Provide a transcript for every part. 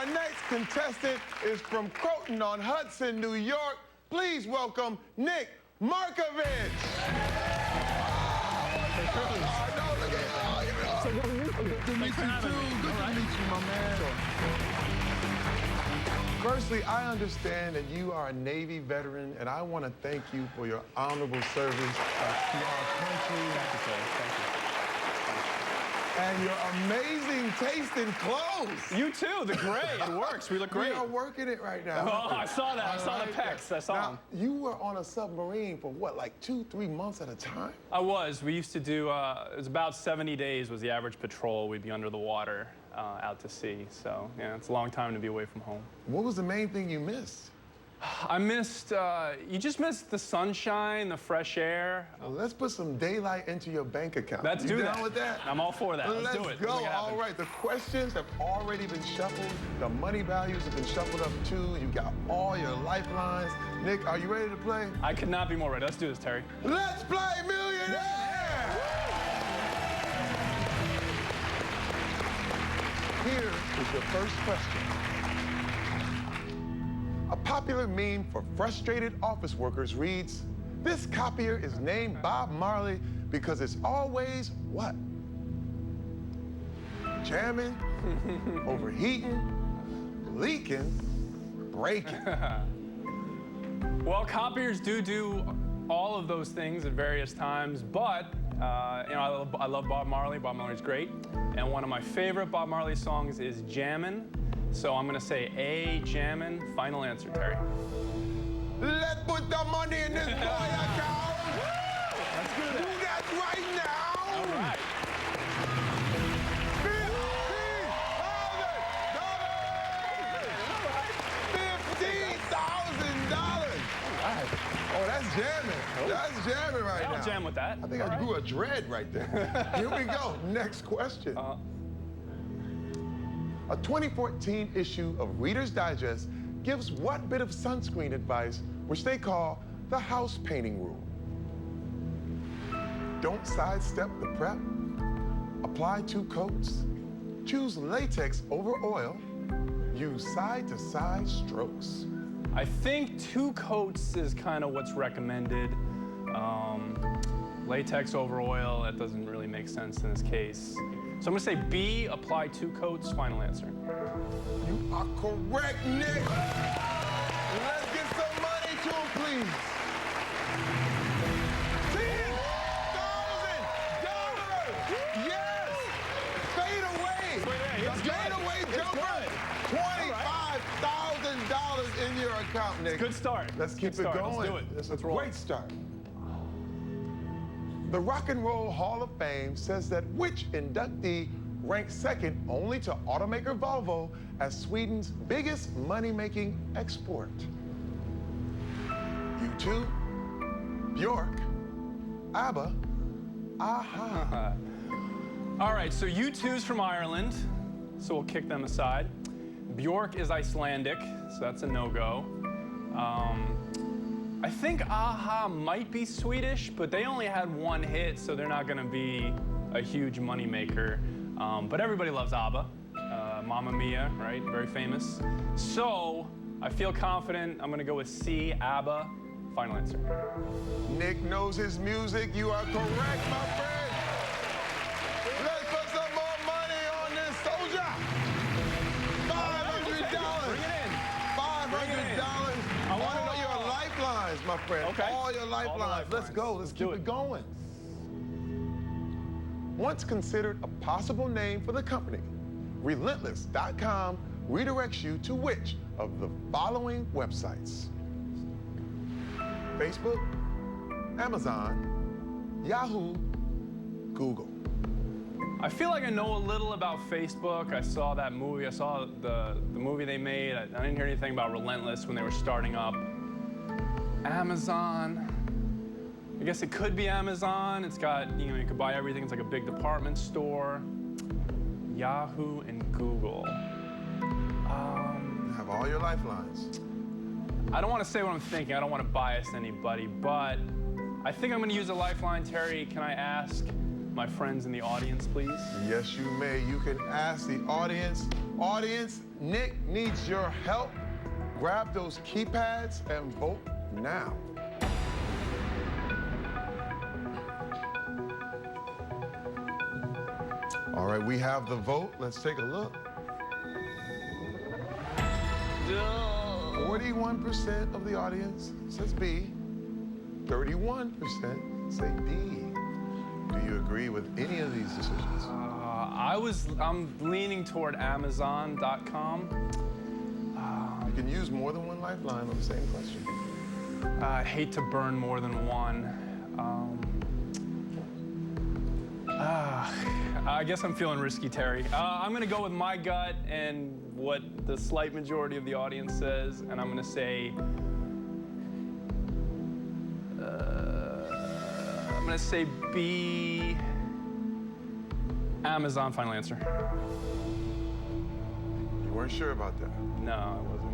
Our next contestant is from Croton on Hudson, New York. Please welcome Nick Markovich. Good to meet you, too. Good to meet you, my man. Firstly, I understand that you are a Navy veteran, and I want to thank you for your honorable service to our country. Thank you, sir. Thank you. And your amazing taste in clothes. You too, the gray, it works. We look great. We are working it right now. Oh, I saw that. I saw the pecs. I saw them. You were on a submarine for what, like 2-3 months at a time? I was. We used to do, it was about 70 days was the average patrol. We'd be under the water out to sea. So, yeah, it's a long time to be away from home. What was the main thing you missed? I missed, you just missed the sunshine, the fresh air. Well, let's put some daylight into your bank account. Let's do that. You down with that? I'm all for that. Let's do it. Let's go. All right, the questions have already been shuffled. The money values have been shuffled up too. You got all your lifelines. Nick, are you ready to play? I could not be more ready. Let's do this, Terry. Let's play Millionaire! Here is your first question. A popular meme for frustrated office workers reads, "This copier is named Bob Marley because it's always what? Jamming, overheating, leaking, breaking." Well, copiers do all of those things at various times, but you know, I love Bob Marley. Bob Marley's great. And one of my favorite Bob Marley songs is Jammin'. So I'm gonna say A, Jammin'. Final answer, Terry. Let's put the money in this boy account. Let's do that. Do that right now. All right. $15,000. Oh, that's jamming. That's jamming right now. I'll jam with that. I think I grew a dread right there. Here we go. Next question. A 2014 issue of Reader's Digest gives what bit of sunscreen advice, which they call the house painting rule? Don't sidestep the prep. Apply 2 coats. Choose latex over oil. Use side-to-side strokes. I think 2 coats is kind of what's recommended. Latex over oil, that doesn't really make sense in this case. So I'm gonna say B, apply 2 coats. Final answer. You are correct, Nick. Let's get some money to him, please. $10,000. Yes. Fade away. The fade away jumper. $25,000 in your account, Nick. Good start. Let's keep it going. Let's do it. It's a Let's roll. great start. The Rock and Roll Hall of Fame says that which inductee ranks second only to automaker Volvo as Sweden's biggest money-making export? U2, Bjork, ABBA, AHA. All right, so U2's from Ireland, so we'll kick them aside. Bjork is Icelandic, so that's a no-go. I think AHA might be Swedish, but they only had 1 hit, so they're not gonna be a huge moneymaker. But everybody loves ABBA. Mamma Mia, right? Very famous. So I feel confident. I'm gonna go with C, ABBA. Final answer. Nick knows his music. You are correct, my friend. Let's put some more money on this soldier. $500. Bring it in. $500. I want all your lifelines, my friend. Okay. All your lifelines. Let's go. Let's keep it going. Once considered a possible name for the company, Relentless.com redirects you to which of the following websites? Facebook, Amazon, Yahoo, Google. I feel like I know a little about Facebook. I saw that movie. I saw the movie they made. I didn't hear anything about Relentless when they were starting up. Amazon. I guess it could be Amazon. It's got, you know, you could buy everything. It's like a big department store. Yahoo and Google. You have all your lifelines. I don't want to say what I'm thinking. I don't want to bias anybody, but I think I'm going to use a lifeline. Terry, can I ask my friends in the audience, please? Yes, you may. You can ask the audience. Audience, Nick needs your help. Grab those keypads and vote now. All right, we have the vote. Let's take a look. 41% of the audience says B. 31% say D. Do you agree with any of these decisions? I'm leaning toward Amazon.com. You can use more than one lifeline on the same question. I hate to burn more than one. I guess I'm feeling risky, Terry. I'm gonna go with my gut and what the slight majority of the audience says, and I'm gonna say, B, Amazon, final answer. You weren't sure about that? No, I wasn't.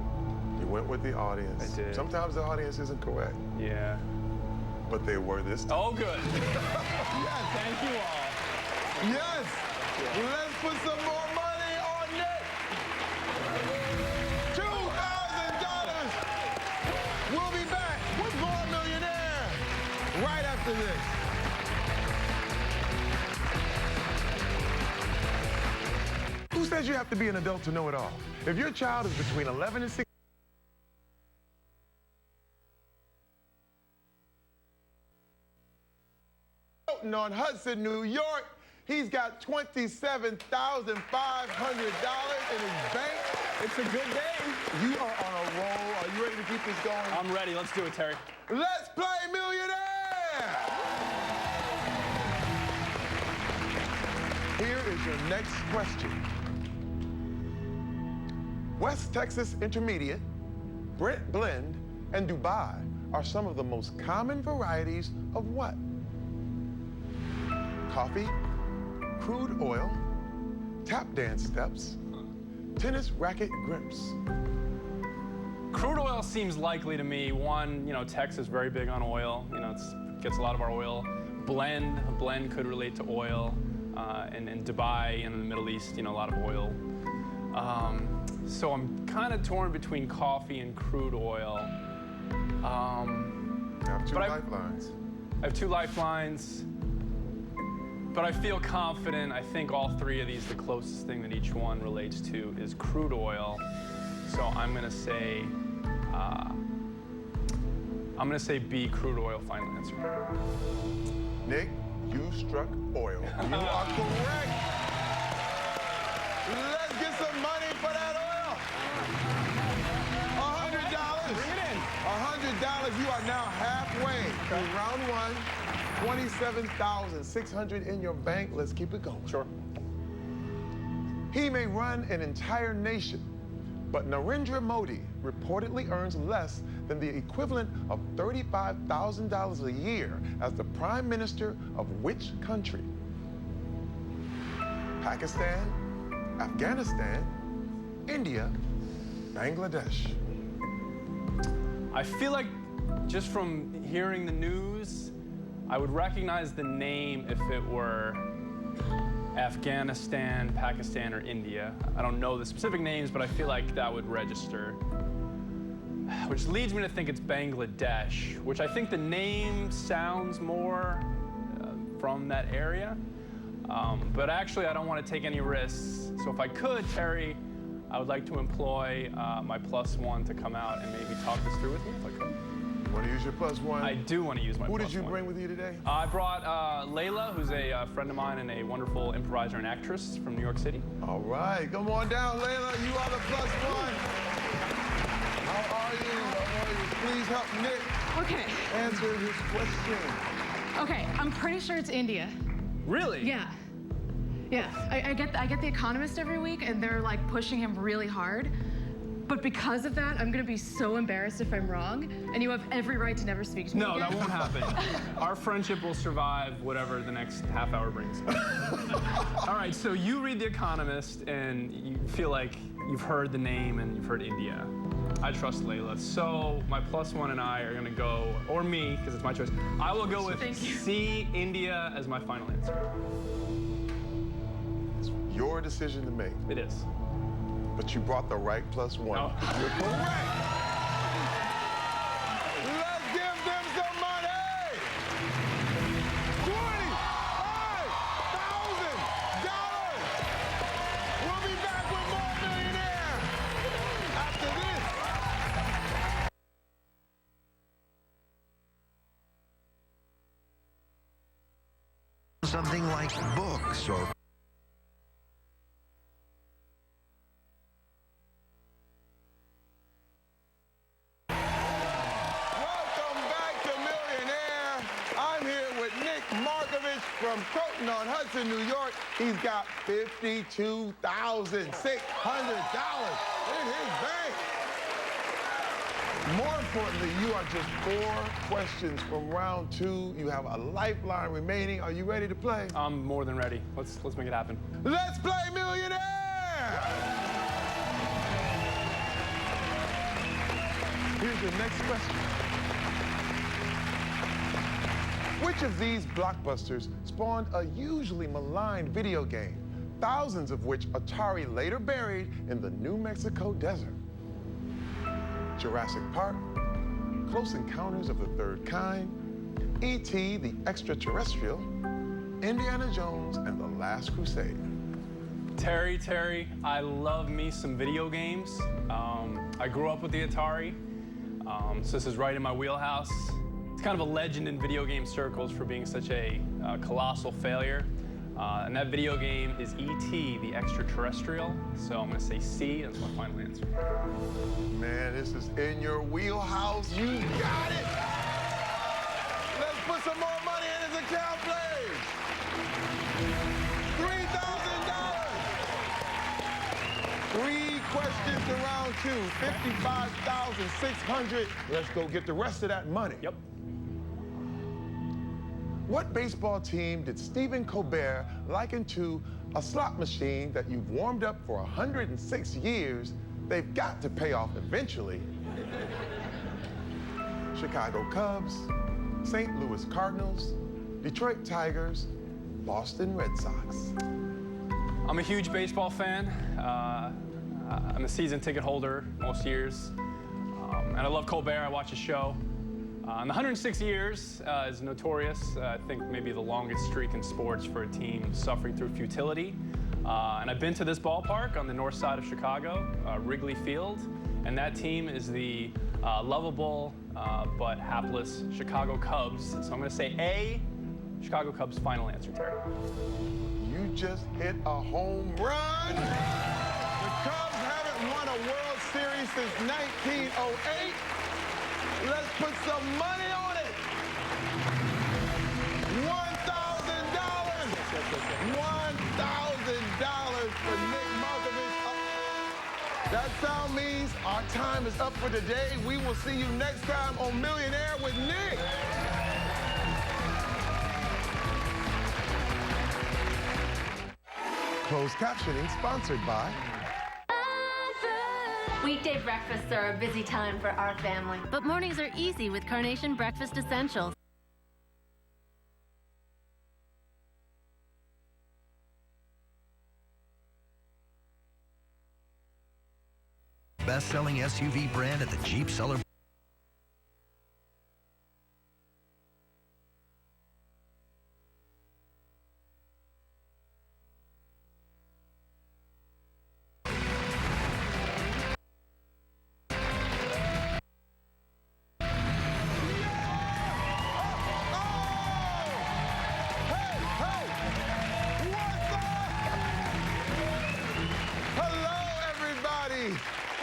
You went with the audience. I did. Sometimes the audience isn't correct. Yeah. But they were this time. Oh, good. Yes. Thank you all. Yes. Let's put some more money on Nick. $2,000. We'll be back with more Millionaire right after this. Who says you have to be an adult to know it all? If your child is between 11 and 16, on Hudson, New York, he's got $27,500 in his bank. It's a good day. You are on a roll. Are you ready to keep this going? I'm ready. Let's do it, Terry. Let's play Millionaire! Here is your next question. West Texas Intermediate, Brent Blend, and Dubai are some of the most common varieties of what? Coffee, crude oil, tap dance steps, tennis racket grips. Crude oil seems likely to me. One, Texas very big on oil. It gets a lot of our oil. A blend could relate to oil. And in Dubai and in the Middle East, a lot of oil. So I'm kind of torn between coffee and crude oil. I have two lifelines. I have two lifelines. But I feel confident. I think all three of these, the closest thing that each one relates to is crude oil. So I'm gonna say B, crude oil, final answer. Nick, you struck oil. You are correct. Let's get some money for that oil. $100. Bring it in. $100. You are now halfway through round one. $27,600 in your bank. Let's keep it going. Sure. He may run an entire nation, but Narendra Modi reportedly earns less than the equivalent of $35,000 a year as the Prime Minister of which country? Pakistan, Afghanistan, India, Bangladesh. I feel like just from hearing the news, I would recognize the name if it were Afghanistan, Pakistan, or India. I don't know the specific names, but I feel like that would register. Which leads me to think it's Bangladesh, which I think the name sounds more from that area. But actually, I don't want to take any risks. So if I could, Terry, I would like to employ my +1 to come out and maybe talk this through with me if I could. You want to use your +1? I do want to use my +1. Who did you bring with you today? I brought Layla, who's a friend of mine and a wonderful improviser and actress from New York City. All right, come on down, Layla. You are the +1. How are you? Please help Nick answer his question. Okay, I'm pretty sure it's India. Really? Yeah. Yeah, I get The Economist every week, and they're like pushing him really hard. But because of that, I'm gonna be so embarrassed if I'm wrong, and you have every right to never speak to me No, again. that won't happen. Our friendship will survive whatever the next half hour brings. All right, so you read The Economist, and you feel like you've heard the name and you've heard India. I trust Layla. So my +1 and I are gonna go, or me, because it's my choice. I will go with C, India, as my final answer. It's your decision to make. It is. But you brought the right +1. Oh. You're correct. Let's give them some money. $25,000. We'll be back with more Millionaire after this. Something like books or Welcome back to Millionaire. I'm here with Nick Markovich from Croton on Hudson, New York. He's got $52,600 in his bank. More importantly, you are just 4 questions from round 2. You have a lifeline remaining. Are you ready to play? I'm more than ready. Let's make it happen. Let's play Millionaire! Here's your next question. Which of these blockbusters spawned a usually maligned video game, thousands of which Atari later buried in the New Mexico desert? Jurassic Park, Close Encounters of the Third Kind, E.T. the Extraterrestrial, Indiana Jones and the Last Crusade. Terry, I love me some video games. I grew up with the Atari, so this is right in my wheelhouse. It's kind of a legend in video game circles for being such a colossal failure. And that video game is E.T. the Extraterrestrial, so I'm gonna say C, that's my final answer. Man, this is in your wheelhouse. You got it! Let's put some more money in his account, please. $3,000. 3 questions to round 2, $55,600. Let's go get the rest of that money. Yep. What baseball team did Stephen Colbert liken to a slot machine that you've warmed up for 106 years? They've got to pay off eventually. Chicago Cubs, St. Louis Cardinals, Detroit Tigers, Boston Red Sox. I'm a huge baseball fan. I'm a season ticket holder most years. And I love Colbert, I watch his show. And the 106 years is notorious. I think maybe the longest streak in sports for a team suffering through futility. And I've been to this ballpark on the north side of Chicago, Wrigley Field, and that team is the lovable but hapless Chicago Cubs. So I'm gonna say A, Chicago Cubs, final answer, Terry. You just hit a home run. The Cubs haven't won a World Series since 1908. Let's put some money on it. $1,000. $1,000 for Nick Markovich. That sound means our time is up for today. We will see you next time on Millionaire with Nick. Closed captioning sponsored by Weekday breakfasts are a busy time for our family. But mornings are easy with Carnation Breakfast Essentials. best-selling SUV brand at the Jeep Seller.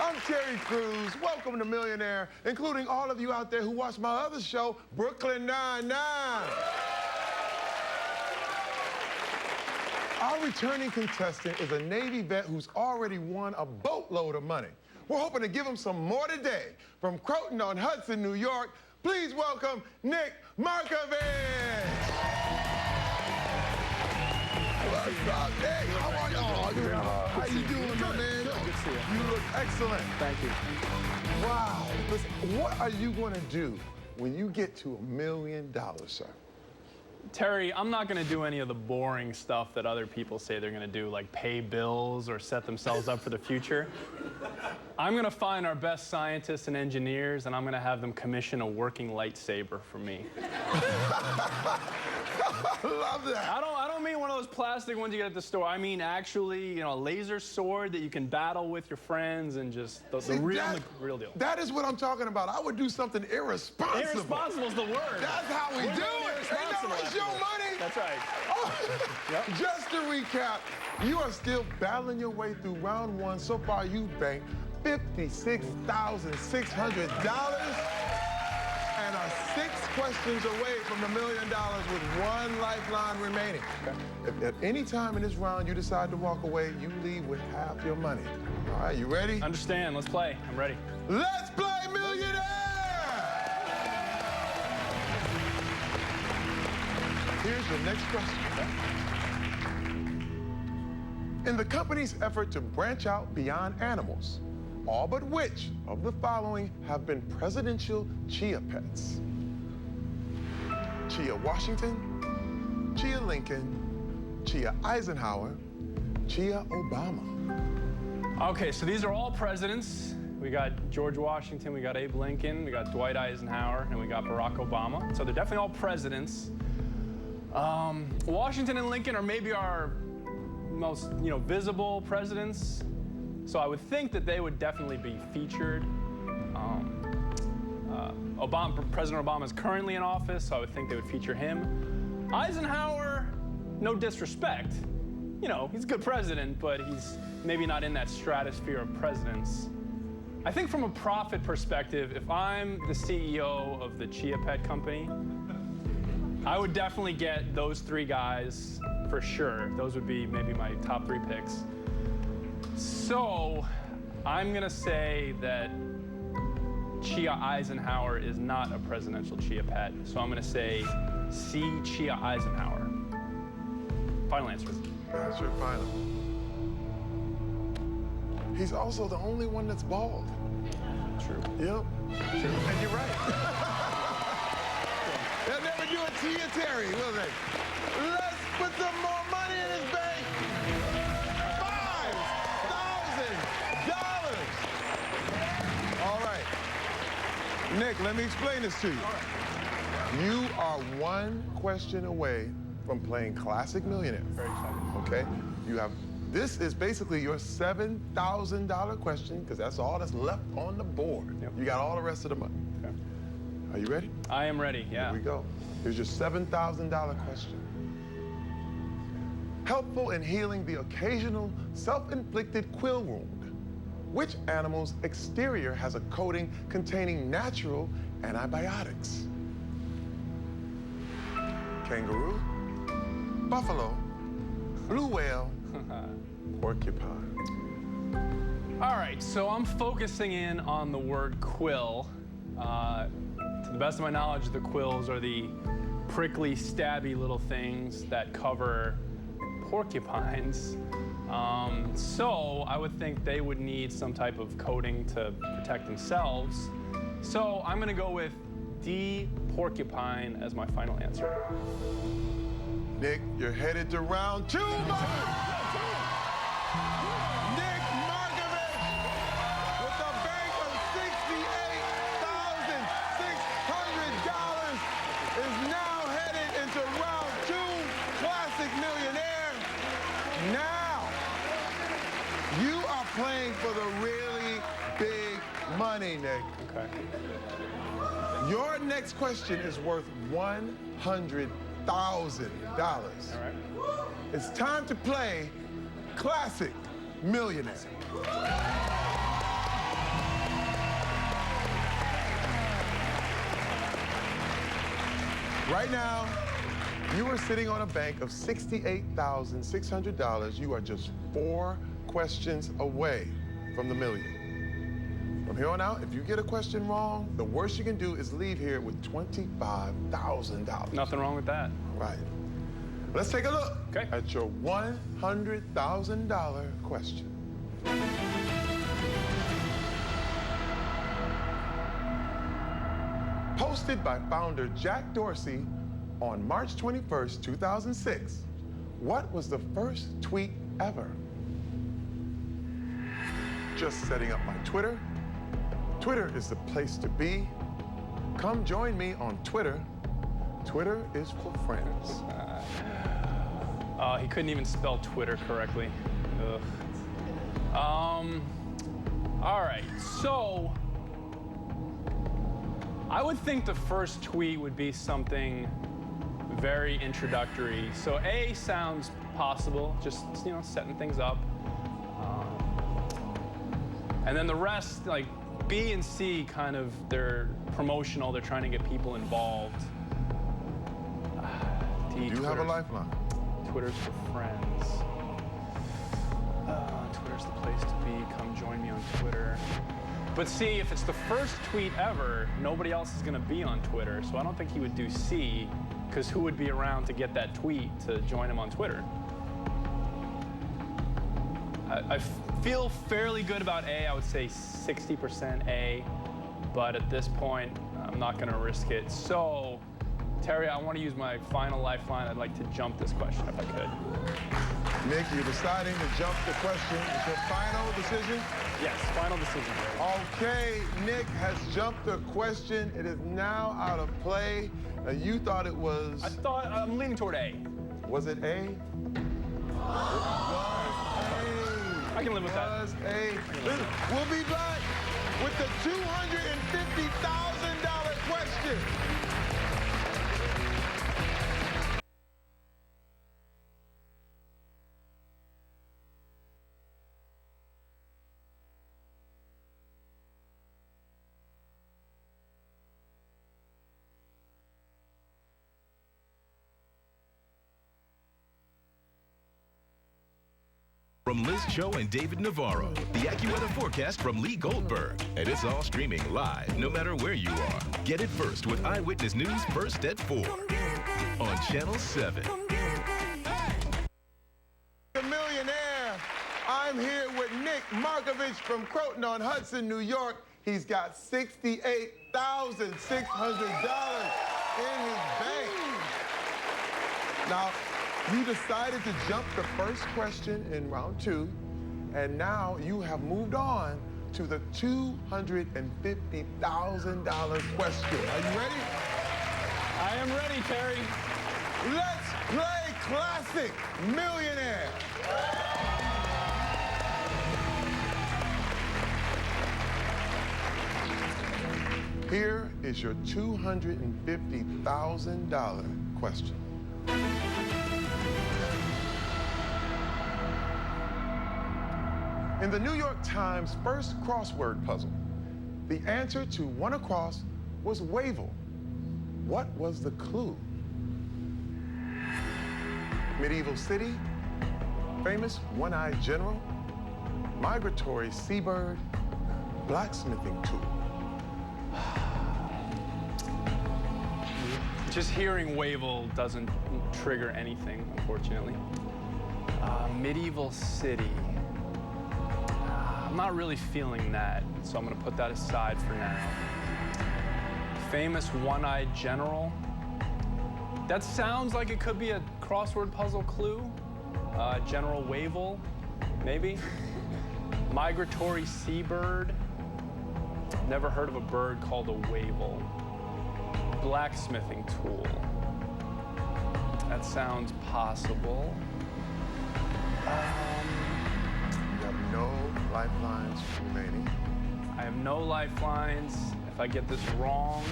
I'm Terry Crews. Welcome to Millionaire, including all of you out there who watch my other show, Brooklyn Nine-Nine. Our returning contestant is a Navy vet who's already won a boatload of money. We're hoping to give him some more today. From Croton on Hudson, New York, please welcome Nick Markovich. What's up, Nick? How are y'all? How you doing, my man? See you. You look excellent. Thank you. Wow. Listen, what are you going to do when you get to $1 million, sir? Terry, I'm not going to do any of the boring stuff that other people say they're going to do, like pay bills or set themselves up for the future. I'm going to find our best scientists and engineers, and I'm going to have them commission a working lightsaber for me. I love that. I don't mean one of those plastic ones you get at the store. I mean actually, you know, a laser sword that you can battle with your friends and just the real deal. That is what I'm talking about. I would do something irresponsible. Irresponsible is the word. That's how we do it. Ain't no, it's your money. That's right. Oh. Yep. Just to recap, you are still battling your way through round one. So far, you've banked $56,600 and are 6 questions away from $1 million with 1 lifeline remaining. Okay. If at any time in this round you decide to walk away, you leave with half your money. All right, you ready? Understand. Let's play. I'm ready. Let's play Millionaire! Here's your next question. In the company's effort to branch out beyond animals, all but which of the following have been presidential chia pets? Chia Washington, Chia Lincoln, Chia Eisenhower, Chia Obama. Okay, so these are all presidents. We got George Washington, we got Abe Lincoln, we got Dwight Eisenhower, and we got Barack Obama. So they're definitely all presidents. Washington and Lincoln are maybe our most, visible presidents. So I would think that they would definitely be featured. President Obama is currently in office, so I would think they would feature him. Eisenhower, no disrespect. He's a good president, but he's maybe not in that stratosphere of presidents. I think from a profit perspective, if I'm the CEO of the Chia Pet Company, I would definitely get those 3 guys for sure. Those would be maybe my top 3 picks. So I'm gonna say that Chia Eisenhower is not a presidential Chia pet. So I'm gonna say C, Chia Eisenhower. Final answer. That's your final. He's also the only one that's bald. True. Yep. True. And you're right. They'll never do it to you, Terry, will they? Let's put some more money in his bank. $5,000. All right. Nick, let me explain this to you. You are 1 question away from playing Classic Millionaire. Very exciting. Okay? This is basically your $7,000 question, because that's all that's left on the board. Yep. You got all the rest of the money. Okay. Are you ready? I am ready, yeah. Here we go. Here's your $7,000 question. Helpful in healing the occasional self-inflicted quill wound, which animal's exterior has a coating containing natural antibiotics? Kangaroo, buffalo, blue whale, porcupine. All right, so I'm focusing in on the word quill. To the best of my knowledge, the quills are the prickly, stabby little things that cover porcupines. So I would think they would need some type of coating to protect themselves. So I'm gonna go with D, porcupine, as my final answer. Nick, you're headed to round 2. Nick Markovich with a bank of $68,600 is now headed into round 2, Classic Millionaire. Now, you are playing for the really big money, Nick. Okay. Your next question is worth $100,000. All right. It's time to play Classic Millionaire. Right now, you are sitting on a bank of $68,600. You are just 4 questions away from the million. From here on out, if you get a question wrong, the worst you can do is leave here with $25,000. Nothing wrong with that. Right. Let's take a look Okay. at your $100,000 question. Posted by founder Jack Dorsey on March 21st, 2006. What was the first tweet ever? Just setting up my Twitter. Twitter is the place to be. Come join me on Twitter. Twitter is for friends. He couldn't even spell Twitter correctly. Ugh. All right, so I would think the first tweet would be something very introductory. So A sounds possible, just, you know, setting things up. And then the rest, like B and C, kind of, they're promotional, they're trying to get people involved. Do you have a lifeline? Twitter's for friends. Twitter's the place to be. Come join me on Twitter. But see, if it's the first tweet ever, nobody else is going to be on Twitter. So I don't think he would do C, because who would be around to get that tweet to join him on Twitter? I feel fairly good about A. I would say 60% A. But at this point, I'm not going to risk it. So, Terry, I want to use my final lifeline. I'd like to jump this question if I could. Nick, you're deciding to jump the question. Is your final decision? Yes, final decision. Okay, Nick has jumped the question. It is now out of play. You thought it was... I'm leaning toward A. Was it A? It was A. I can live with that. It was A. Listen, we'll be back with the $250,000 question. From Liz Cho and David Navarro, the AccuWeather forecast from Lee Goldberg. And it's all streaming live, no matter where you are. Get it first with Eyewitness News first at 4 on Channel 7. The Millionaire. I'm here with Nick Markovich from Croton on Hudson, New York. He's got $68,600 in his bank. Now, you decided to jump the first question in round 2, and now you have moved on to the $250,000 question. Are you ready? I am ready, Terry. Let's play classic Millionaire. Here is your $250,000 question. In the New York Times' first crossword puzzle, the answer to one across was Wavell. What was the clue? Medieval city, famous one-eyed general, migratory seabird, blacksmithing tool. Just hearing Wavell doesn't trigger anything, unfortunately. Medieval city. I'm not really feeling that, so I'm going to put that aside for now. Famous one-eyed general. That sounds like it could be a crossword puzzle clue. General Wavell, maybe. Migratory seabird. Never heard of a bird called a Wavell. Blacksmithing tool. That sounds possible. You have no lifelines remaining. I have no lifelines. If I get this wrong,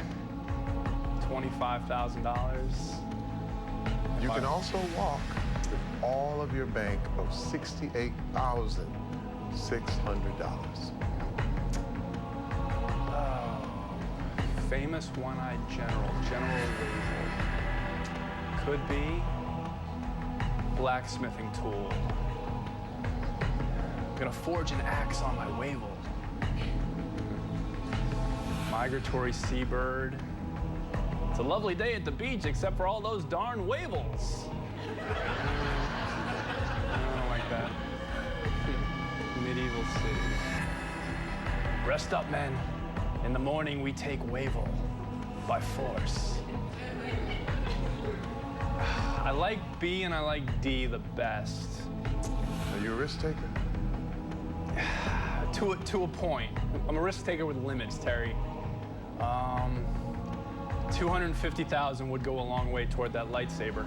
$25,000. You can also walk with all of your bank of $68,600. Famous one-eyed general, General Wavell. Could be blacksmithing tool. I'm gonna forge an axe on my Wavell. Migratory seabird. It's a lovely day at the beach, except for all those darn Wavells. I don't like that. Medieval city. Rest up, men. In the morning, we take Wavell. by force. I like B and I like D the best. Are you a risk taker? To a point. I'm a risk taker with limits, Terry. 250,000 would go a long way toward that lightsaber.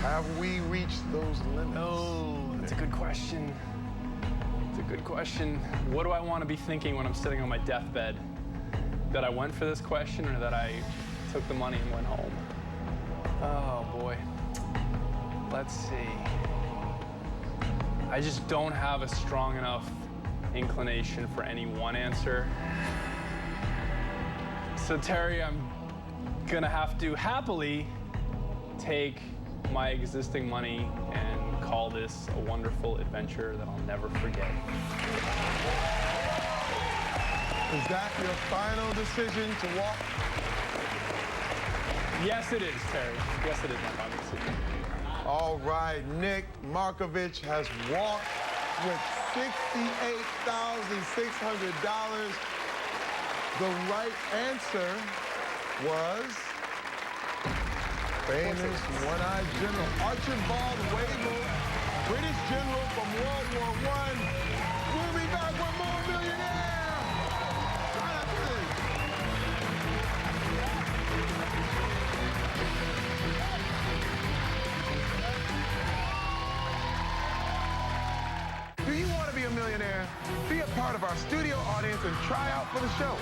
Have we reached those limits? Oh, that's a good question. It's a good question. What do I want to be thinking when I'm sitting on my deathbed? That I went for this question or that I took the money and went home? Oh, boy. Let's see. I just don't have a strong enough inclination for any one answer. So, Terry, I'm gonna have to happily take my existing money and call this a wonderful adventure that I'll never forget. Is that your final decision to walk? Yes, it is, Terry. Yes, it is my final decision. All right, Nick Markovich has walked with $68,600. The right answer was famous one-eyed general Archibald Wavell, British general from World War I. We'll be back with more Millionaire. Right after this. Do you want to be a millionaire? Be a part of our studio audience and try out for the show.